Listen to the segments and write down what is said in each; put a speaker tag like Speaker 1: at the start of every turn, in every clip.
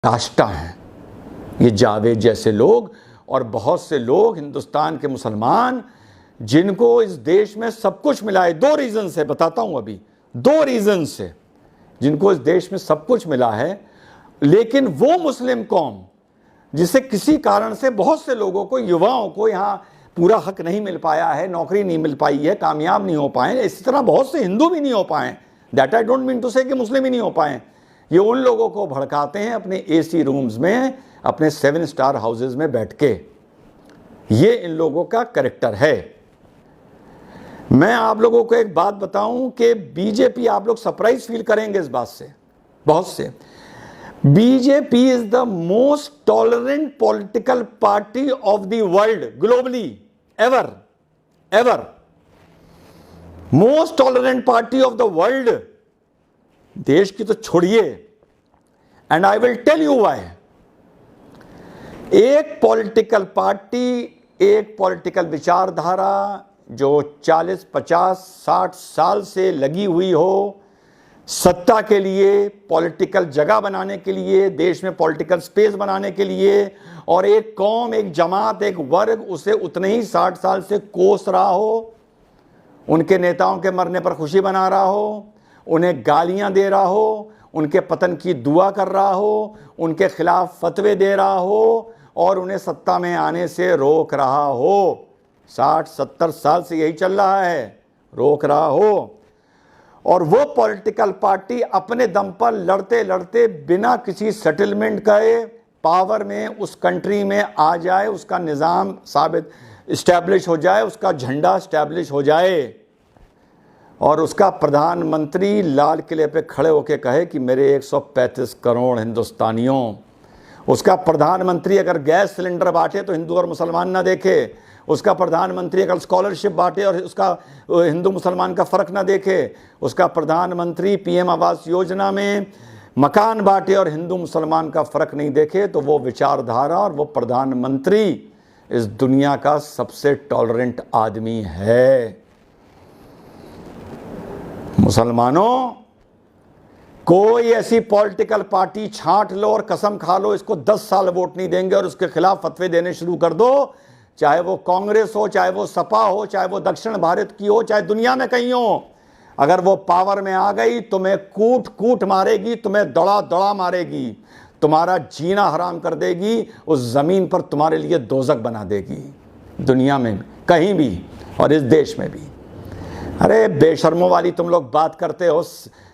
Speaker 1: काष्ठा हैं ये जावेद जैसे लोग और बहुत से लोग हिंदुस्तान के मुसलमान जिनको इस देश में सब कुछ मिला है। दो रीज़न से बताता हूं, अभी दो रीज़न से जिनको इस देश में सब कुछ मिला है, लेकिन वो मुस्लिम कौम जिसे किसी कारण से बहुत से लोगों को, युवाओं को यहाँ पूरा हक नहीं मिल पाया है, नौकरी नहीं मिल पाई है, कामयाब नहीं हो पाए, इसी तरह बहुत से हिंदू भी नहीं हो पाए। That I don't mean to say कि मुस्लिम ही नहीं हो पाए। ये उन लोगों को भड़काते हैं अपने एसी रूम्स में, अपने 7 स्टार हाउसेज में बैठ के। ये इन लोगों का कैरेक्टर है। मैं आप लोगों को एक बात बताऊं कि बीजेपी, आप लोग सरप्राइज फील करेंगे इस बात से, बहुत से, BJP is the most tolerant political party of the world globally, ever most tolerant party of the world. देश की तो छोड़िए, and I will tell you why. एक पॉलिटिकल पार्टी, एक पॉलिटिकल विचारधारा जो 40, 50, 60 साल से लगी हुई हो सत्ता के लिए, पॉलिटिकल जगह बनाने के लिए, देश में पॉलिटिकल स्पेस बनाने के लिए, और एक कौम, एक जमात, एक वर्ग उसे उतने ही 60 साल से कोस रहा हो, उनके नेताओं के मरने पर खुशी मना रहा हो, उन्हें गालियां दे रहा हो, उनके पतन की दुआ कर रहा हो, उनके खिलाफ फतवे दे रहा हो और उन्हें सत्ता में आने से रोक रहा हो। 60-70 साल से यही चल रहा है, रोक रहा हो। और वो पॉलिटिकल पार्टी अपने दम पर लड़ते लड़ते बिना किसी सेटलमेंट के पावर में उस कंट्री में आ जाए, उसका निज़ाम साबित इस्टेब्लिश हो जाए, उसका झंडा इस्टेब्लिश हो जाए, और उसका प्रधानमंत्री लाल किले पे खड़े होकर कहे कि मेरे 135 करोड़ हिंदुस्तानियों, उसका प्रधानमंत्री अगर गैस सिलेंडर बांटे तो हिंदू और मुसलमान ना देखे, उसका प्रधानमंत्री अगर स्कॉलरशिप बांटे और उसका हिंदू मुसलमान का फ़र्क ना देखे, उसका प्रधानमंत्री पीएम आवास योजना में मकान बांटे और हिंदू मुसलमान का फ़र्क नहीं देखे, तो वो विचारधारा और वो प्रधानमंत्री इस दुनिया का सबसे टॉलरेंट आदमी है। मुसलमानों, कोई ऐसी पॉलिटिकल पार्टी छांट लो और कसम खा लो इसको 10 साल वोट नहीं देंगे और उसके खिलाफ फतवे देने शुरू कर दो, चाहे वो कांग्रेस हो, चाहे वो सपा हो, चाहे वो दक्षिण भारत की हो, चाहे दुनिया में कहीं हो, अगर वो पावर में आ गई तुम्हें कूट कूट मारेगी, तुम्हें दड़ा दड़ा मारेगी, तुम्हारा जीना हराम कर देगी, उस जमीन पर तुम्हारे लिए दोजख बना देगी, दुनिया में कहीं भी और इस देश में भी। अरे बेशर्मों वाली तुम लोग बात करते हो,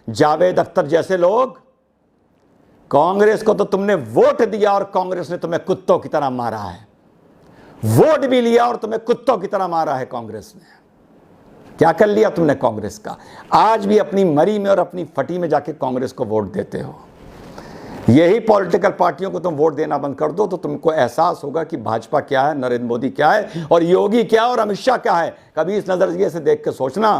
Speaker 1: जावेद अख्तर जैसे लोग। कांग्रेस को तो तुमने वोट दिया और कांग्रेस ने तुम्हें कुत्तों की तरह मारा है, वोट भी लिया और तुम्हें कुत्तों की तरह मारा है कांग्रेस ने। क्या कर लिया तुमने कांग्रेस का? आज भी अपनी मरी में और अपनी फटी में जाके कांग्रेस को वोट देते हो। यही पॉलिटिकल पार्टियों को तुम वोट देना बंद कर दो तो तुमको एहसास होगा कि भाजपा क्या है, नरेंद्र मोदी क्या है और योगी क्या है और अमित शाह क्या है। कभी इस नजरिए से देख के सोचना,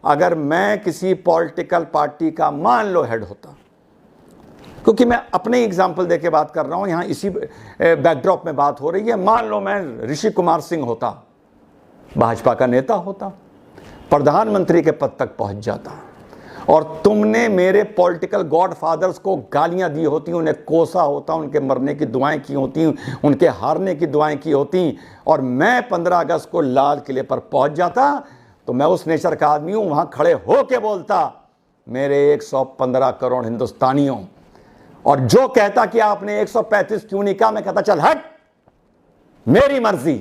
Speaker 1: अगर मैं किसी पॉलिटिकल पार्टी का मान लो हेड होता, क्योंकि मैं अपने एग्जाम्पल दे के बात कर रहा हूं, यहां इसी बैकड्रॉप में बात हो रही है, मान लो मैं ऋषि कुमार सिंह होता, भाजपा का नेता होता, प्रधानमंत्री के पद तक पहुंच जाता, और तुमने मेरे पॉलिटिकल गॉडफादर्स को गालियां दी होती, उन्हें कोसा होता, उनके मरने की दुआएं की होती, उनके हारने की दुआएं की होती, और मैं 15 अगस्त को लाल किले पर पहुंच जाता, तो मैं उस नेचर का आदमी हूं, वहां खड़े होके बोलता मेरे 115 करोड़ हिंदुस्तानियों, और जो कहता कि आपने 135 क्यों नहीं कहा, मैं कहता चल हट, मेरी मर्जी,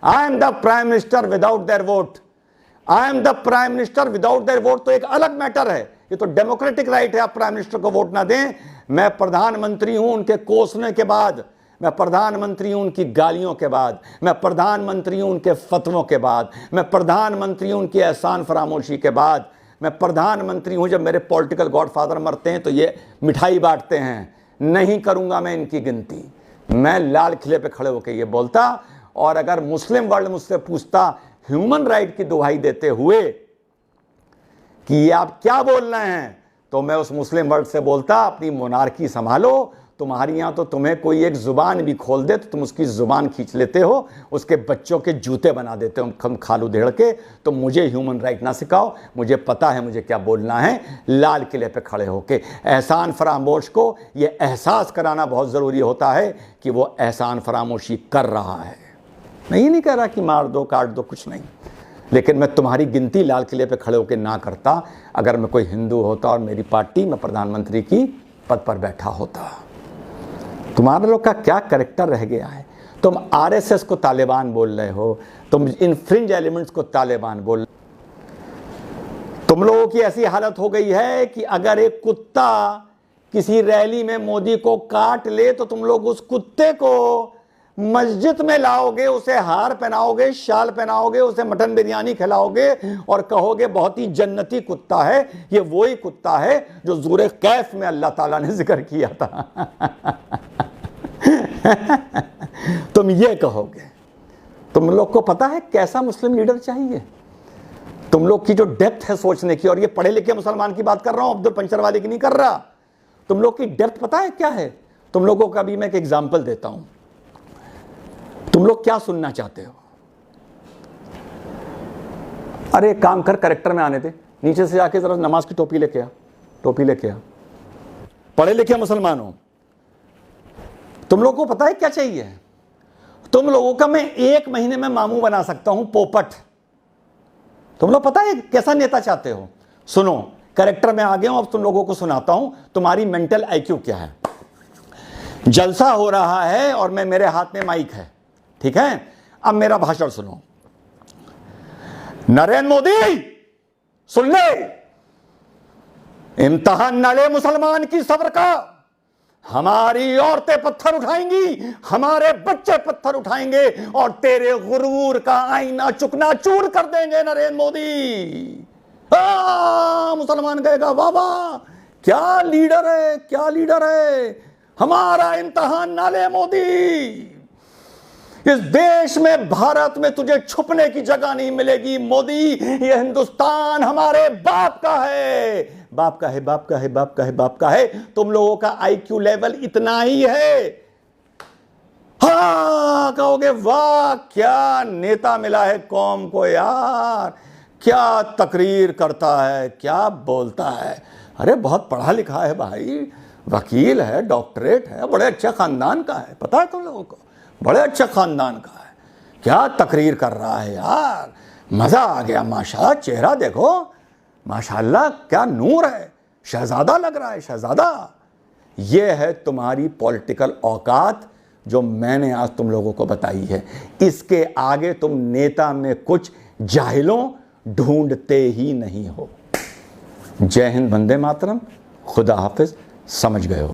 Speaker 1: I am the prime minister without their vote, I am the prime minister without their vote तो एक अलग मैटर है, ये तो डेमोक्रेटिक राइट है, आप प्राइम मिनिस्टर को वोट ना दें। मैं प्रधानमंत्री हूं उनके कोसने के बाद, मैं प्रधानमंत्री हूं उनकी गालियों के बाद, मैं प्रधानमंत्री हूं उनके फतवों के बाद, मैं प्रधानमंत्री हूं उनकी एहसान फरामोशी के बाद, मैं प्रधानमंत्री हूं जब मेरे पॉलिटिकल गॉडफादर मरते हैं तो ये मिठाई बांटते हैं। नहीं करूंगा मैं इनकी गिनती, मैं लाल किले पे खड़े होकर ये बोलता, और अगर मुस्लिम वर्ल्ड मुझसे पूछता ह्यूमन राइट की दुहाई देते हुए कि ये आप क्या बोल रहे हैं, तो मैं उस मुस्लिम वर्ल्ड से बोलता अपनी मोनार्की संभालो, तुम्हारी यहाँ तो तुम्हें कोई एक जुबान भी खोल दे तो तुम उसकी जुबान खींच लेते हो, उसके बच्चों के जूते बना देते हो हम खालू देड़ के। तो मुझे ह्यूमन राइट ना सिखाओ, मुझे पता है मुझे क्या बोलना है। लाल किले पे खड़े होके एहसान फरामोश को ये एहसास कराना बहुत ज़रूरी होता है कि वो एहसान फरामोशी कर रहा है। मैं ये नहीं कह रहा कि मार दो काट दो, कुछ नहीं, लेकिन मैं तुम्हारी गिनती लाल किले पे खड़े होकर ना करता अगर मैं कोई हिंदू होता और मेरी पार्टी में प्रधानमंत्री की पद पर बैठा होता। तुम्हारे लोग का क्या कैरेक्टर रह गया है। तुम आरएसएस को तालिबान बोल रहे हो, तुम इन फ्रिंज एलिमेंट्स को तालिबान बोल रहे हो। तुम लोगों की ऐसी हालत हो गई है कि अगर एक कुत्ता किसी रैली में मोदी को काट ले तो तुम लोग उस कुत्ते को मस्जिद में लाओगे, उसे हार पहनाओगे, शाल पहनाओगे, उसे मटन बिरयानी खिलाओगे और कहोगे बहुत ही जन्नती कुत्ता है। ये वही कुत्ता है जो सूरह कैफ में अल्लाह ताला ने जिक्र किया था। तुम ये कहोगे। तुम लोग को पता है कैसा मुस्लिम लीडर चाहिए? तुम लोग की जो डेप्थ है सोचने की, और ये पढ़े लिखे मुसलमान की बात कर रहा हूं, अब्दुल पंचर वाले की नहीं कर रहा। तुम लोग की डेप्थ पता है क्या है? तुम लोगों का भी मैं एक एग्जाम्पल देता हूं। तुम लोग क्या सुनना चाहते हो? अरे काम कर, करेक्टर में आने दे, नीचे से जाके जरा नमाज की टोपी लेके आ, टोपी लेके आ। पढ़े लिखे मुसलमान हो, तुम लोगों को पता है क्या चाहिए? तुम लोगों का मैं 1 महीने में मामू बना सकता हूं, पोपट। तुम लोग पता है कैसा नेता चाहते हो? सुनो, करेक्टर में आ गया हूं, अब तुम लोगों को सुनाता हूं तुम्हारी मेंटल आईक्यू क्या है। जलसा हो रहा है और मेरे हाथ में माइक है, ठीक है? अब मेरा भाषण सुनो। नरेंद्र मोदी सुन ले, इम्तिहान न ले मुसलमान की सब्र का। हमारी औरतें पत्थर उठाएंगी, हमारे बच्चे पत्थर उठाएंगे और तेरे गुरूर का आईना चुकना चूर कर देंगे नरेंद्र मोदी। मुसलमान कहेगा वाह वाह, क्या लीडर है, क्या लीडर है। हमारा इम्तिहान ना ले मोदी। इस देश में, भारत में तुझे छुपने की जगह नहीं मिलेगी मोदी। ये हिंदुस्तान हमारे बाप का है, बाप का है, बाप का है, बाप का है, बाप का है। तुम लोगों का आईक्यू लेवल इतना ही है। हाँ कहोगे वाह क्या नेता मिला है कौम को यार, क्या तकरीर करता है, क्या बोलता है। अरे बहुत पढ़ा लिखा है भाई, वकील है, डॉक्टरेट है, बड़े अच्छे खानदान का है, पता है तुम लोगों को, बड़े अच्छे खानदान का है। क्या तकरीर कर रहा है यार, मजा आ गया। माशाल्लाह, चेहरा देखो, माशाल्लाह क्या नूर है, शहजादा लग रहा है, शहजादा। ये है तुम्हारी पॉलिटिकल औकात जो मैंने आज तुम लोगों को बताई है। इसके आगे तुम नेता में कुछ जाहिलों ढूंढते ही नहीं हो। जय हिंद, वंदे मातरम, खुदा हाफिज। समझ गए हो?